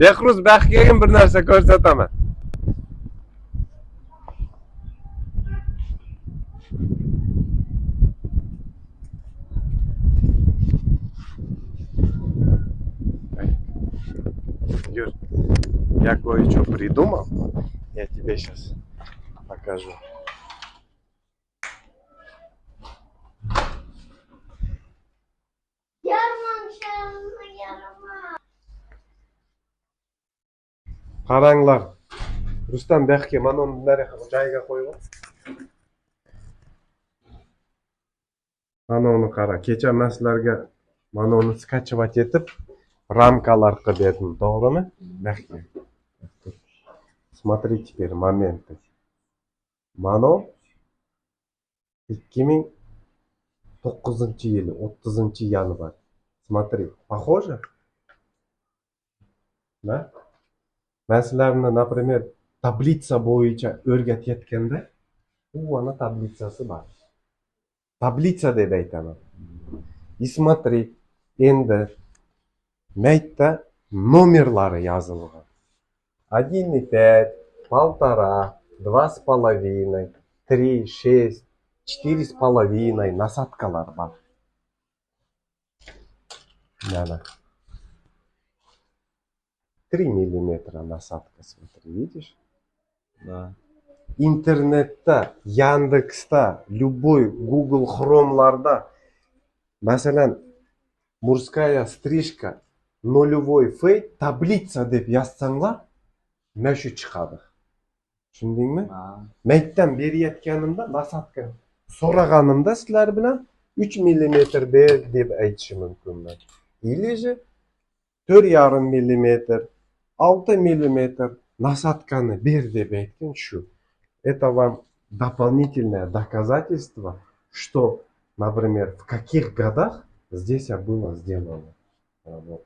Behruz Baxtga bir narsa ko'rsataman. Юр, я кое-что придумал. Я тебе сейчас покажу. Qaranglar. Rustam Baxtga mana uni bunday joyiga qo'yib. Mana uni qara. Kecha men sizlarga mana uni skachovat etib рамкалар qilib berdim, to'g'rimi? Baxtga. Смотри теперь моменты. Mana 2009-yil 30-yanvar. Смотри, похоже? Да? Men sizlarni, например, tablitsa bo'yicha o'rgatayotganda, u ana tablitsasi bor. Tablitsa deb aytaman. И смотри, endi maytda nomerlari yozilgan. 1,5, 1,5, 2,5, 3, 6, 4,5 насадкалар бар. Mana 3 миллиметра насадка, смотри, видишь? Да. Интернетта, Яндекста, любой Google Chrome'larda, masalan, мужская стрижка, нулевой фейд, tablitsa deb yozsanglar, mana shu chiqadi. Tushundingmi? Maytdan berayotganimda nasadka so'raganimda sizlar bilan 3 millimetr ber deb aytishim mumkinman. Или же 4,5 millimetr, 6 millimetr насадканы бер deb aytgan shu. Это вам дополнительное доказательство, что, например, в каких годах здесь было сделано. Вот.